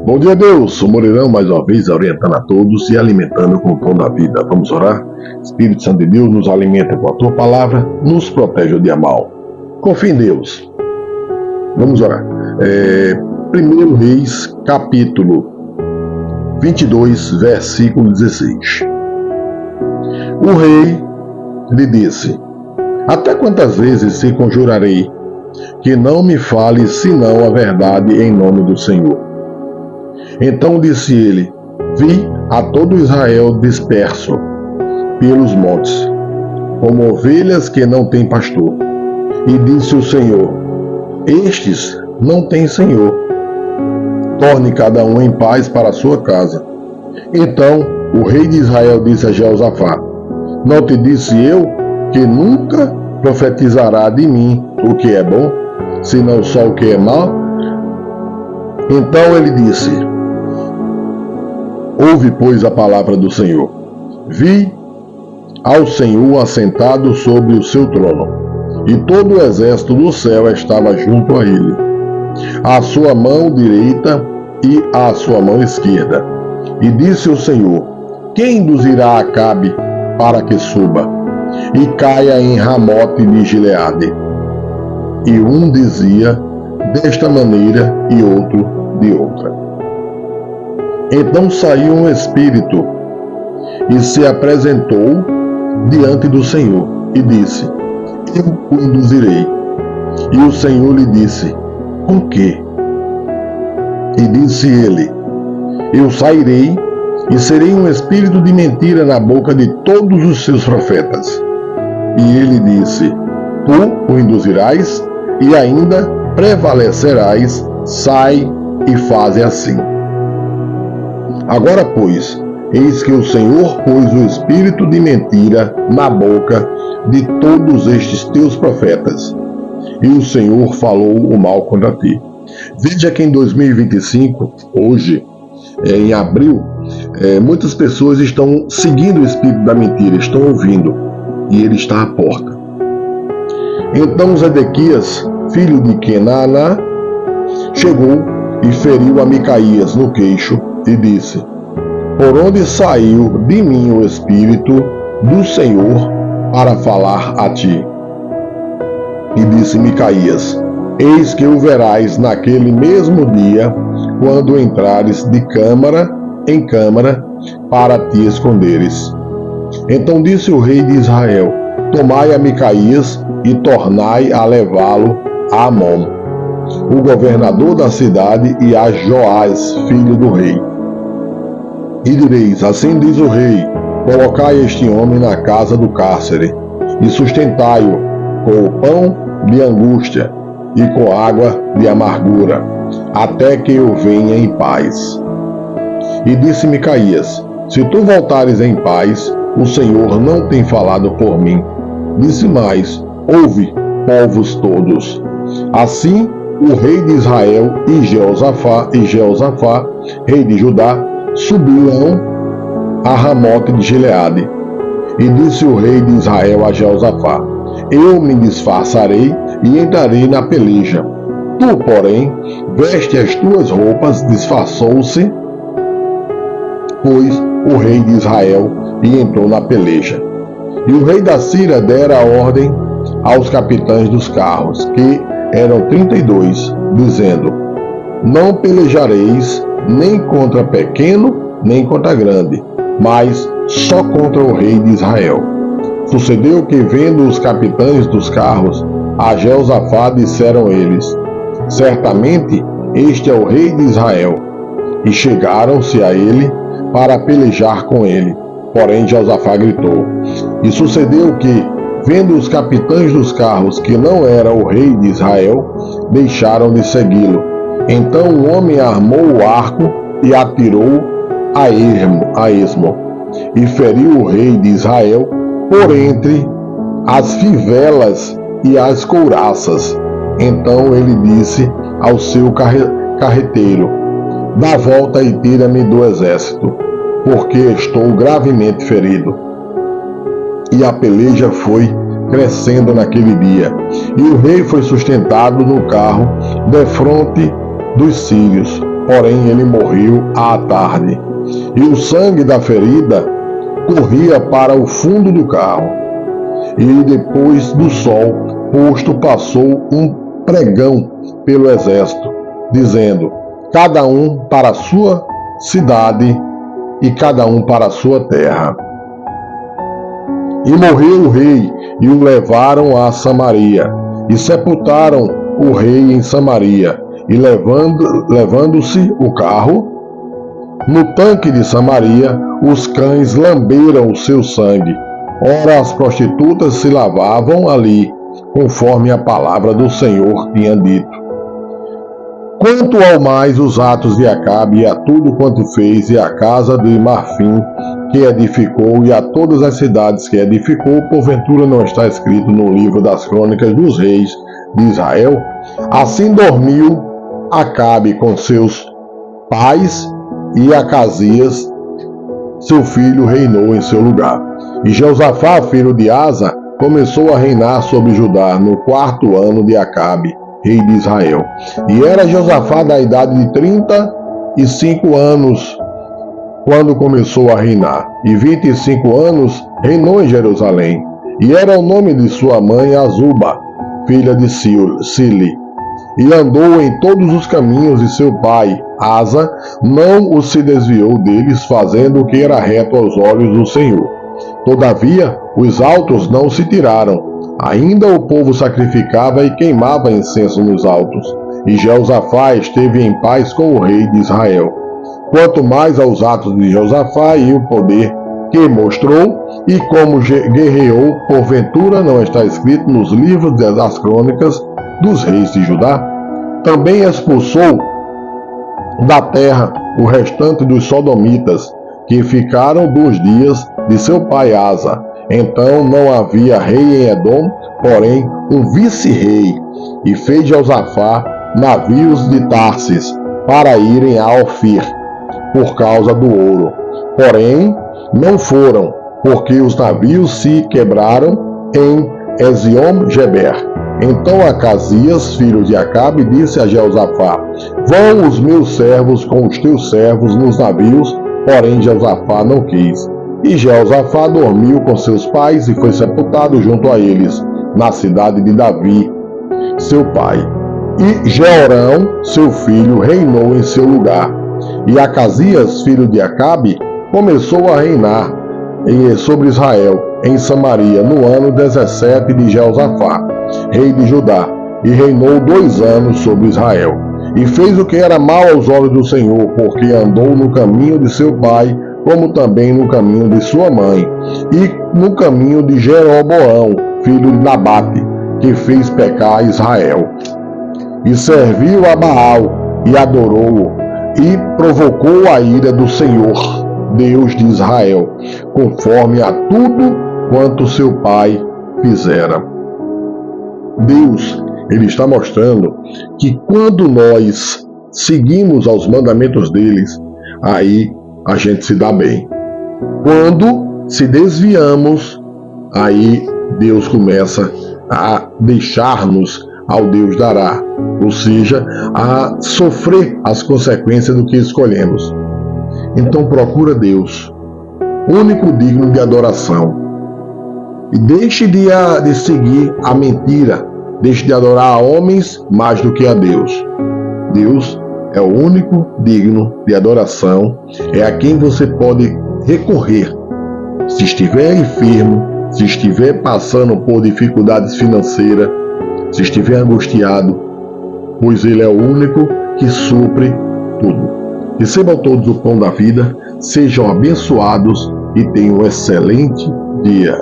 Bom dia, Deus. O Moreirão mais uma vez orientando a todos e alimentando com o pão da vida. Vamos orar? Espírito Santo de Deus, nos alimenta com a tua palavra, nos protege do dia mal. Confie em Deus. Vamos orar. 1 Reis, capítulo 22, versículo 16. O rei lhe disse: até quantas vezes te conjurarei que não me fales senão a verdade em nome do Senhor? Então disse ele: vi a todo Israel disperso pelos montes, como ovelhas que não têm pastor. E disse o Senhor: estes não têm senhor. Torne cada um em paz para a sua casa. Então o rei de Israel disse a Jeosafá: não te disse eu que nunca profetizará de mim o que é bom, senão só o que é mal? Então ele disse: ouve, pois, a palavra do Senhor. Vi ao Senhor assentado sobre o seu trono, e todo o exército do céu estava junto a ele, à sua mão direita e à sua mão esquerda. E disse o Senhor: quem induzirá Acabe para que suba e caia em Ramote de Gileade? E um dizia desta maneira e outro de outra. Então saiu um espírito e se apresentou diante do Senhor e disse: eu o induzirei. E o Senhor lhe disse: com quê? E disse ele: eu sairei e serei um espírito de mentira na boca de todos os seus profetas. E ele disse: tu o induzirás e ainda prevalecerás. Sai e faze assim. Agora, pois, eis que o Senhor pôs o espírito de mentira na boca de todos estes teus profetas, e o Senhor falou o mal contra ti. Veja que em 2025, hoje, em abril, muitas pessoas estão seguindo o espírito da mentira, estão ouvindo, e ele está à porta. Então Zedequias, filho de Kenaná, chegou e feriu a Micaías no queixo e disse: por onde saiu de mim o Espírito do Senhor para falar a ti? E disse Micaías: eis que o verás naquele mesmo dia, quando entrares de câmara em câmara para te esconderes. Então disse o rei de Israel: tomai a Micaías e tornai a levá-lo a Amon, o governador da cidade, e a Joás, filho do rei. E direis: assim diz o rei, colocai este homem na casa do cárcere, e sustentai-o com o pão de angústia e com água de amargura, até que eu venha em paz. E disse Micaías: se tu voltares em paz, o Senhor não tem falado por mim. Disse mais: ouve, povos todos. Assim o rei de Israel e Jeosafá, rei de Judá, subiram a Ramote de Gileade. E disse o rei de Israel a Jeosafá: eu me disfarçarei e entrarei na peleja. Tu, porém, veste as tuas roupas. Disfarçou-se, pois, o rei de Israel e entrou na peleja. E o rei da Síria dera a ordem aos capitães dos carros, que eram 32, dizendo: não pelejareis nem contra pequeno, nem contra grande, mas só contra o rei de Israel. Sucedeu que, vendo os capitães dos carros a Jeosafá, disseram eles: certamente este é o rei de Israel. E chegaram-se a ele para pelejar com ele. Porém Jeosafá gritou. E sucedeu que, vendo os capitães dos carros que não era o rei de Israel, deixaram de segui-lo. Então o homem armou o arco e atirou a esmo, e feriu o rei de Israel por entre as fivelas e as couraças. Então ele disse ao seu carreteiro: dá volta e tira-me do exército, porque estou gravemente ferido. E a peleja foi crescendo naquele dia, e o rei foi sustentado no carro defronte dos sírios. porém ele morreu à tarde. E o sangue da ferida corria para o fundo do carro. E depois do sol posto passou um pregão pelo exército, dizendo: cada um para a sua cidade e cada um para a sua terra. E morreu o rei, e o levaram a Samaria, e sepultaram o rei em Samaria, e levando-se o carro, no tanque de Samaria, os cães lamberam o seu sangue. Ora, as prostitutas se lavavam ali, conforme a palavra do Senhor tinha dito. Quanto ao mais os atos de Acabe, e a tudo quanto fez, e a casa de Marfim que edificou, e a todas as cidades que edificou, porventura não está escrito no livro das crônicas dos reis de Israel? Assim dormiu Acabe com seus pais, e Acasias, seu filho, reinou em seu lugar. E Josafá, filho de Asa, começou a reinar sobre Judá no 4º ano de Acabe, rei de Israel. E era Josafá da idade de 35 anos quando começou a reinar, e 25 anos reinou em Jerusalém. E era o nome de sua mãe Azuba, filha de Sili. E andou em todos os caminhos de seu pai Asa, não se desviou deles, fazendo o que era reto aos olhos do Senhor. Todavia, os altos não se tiraram. Ainda o povo sacrificava e queimava incenso nos altos. E Josafá esteve em paz com o rei de Israel. Quanto mais aos atos de Josafá e o poder que mostrou, e como guerreou, porventura não está escrito nos livros das crônicas dos reis de Judá? Também expulsou da terra o restante dos sodomitas, que ficaram dos dias de seu pai Asa. Então não havia rei em Edom, porém um vice-rei, e fez Josafá navios de Tarsis para irem a Ofir, por causa do ouro. Porém, não foram, porque os navios se quebraram em Ezion-Geber. Então Acasias, filho de Acabe, disse a Josafá: vão os meus servos com os teus servos nos navios, porém Josafá não quis. E Josafá dormiu com seus pais e foi sepultado junto a eles, na cidade de Davi, seu pai. E Jeorão, seu filho, reinou em seu lugar. E Acasias, filho de Acabe, começou a reinar sobre Israel, em Samaria, no ano 17 de Josafá, rei de Judá, e reinou 2 anos sobre Israel. E fez o que era mal aos olhos do Senhor, porque andou no caminho de seu pai, como também no caminho de sua mãe, e no caminho de Jeroboão, filho de Nabate, que fez pecar Israel. E serviu a Baal, e adorou-o, e provocou a ira do Senhor, Deus de Israel, conforme a tudo quanto seu pai fizera. Deus, ele está mostrando que quando nós seguimos aos mandamentos deles, aí a gente se dá bem. Quando se desviamos, aí Deus começa a deixar-nos ao Deus dará, ou seja, a sofrer as consequências do que escolhemos. Então procura Deus, único digno de adoração, e deixe de seguir a mentira, deixe de adorar a homens mais do que a Deus. Deus é o único digno de adoração, é a quem você pode recorrer se estiver enfermo, se estiver passando por dificuldades financeiras, se estiver angustiado, pois Ele é o único que supre tudo. Recebam todos o pão da vida, sejam abençoados e tenham um excelente dia.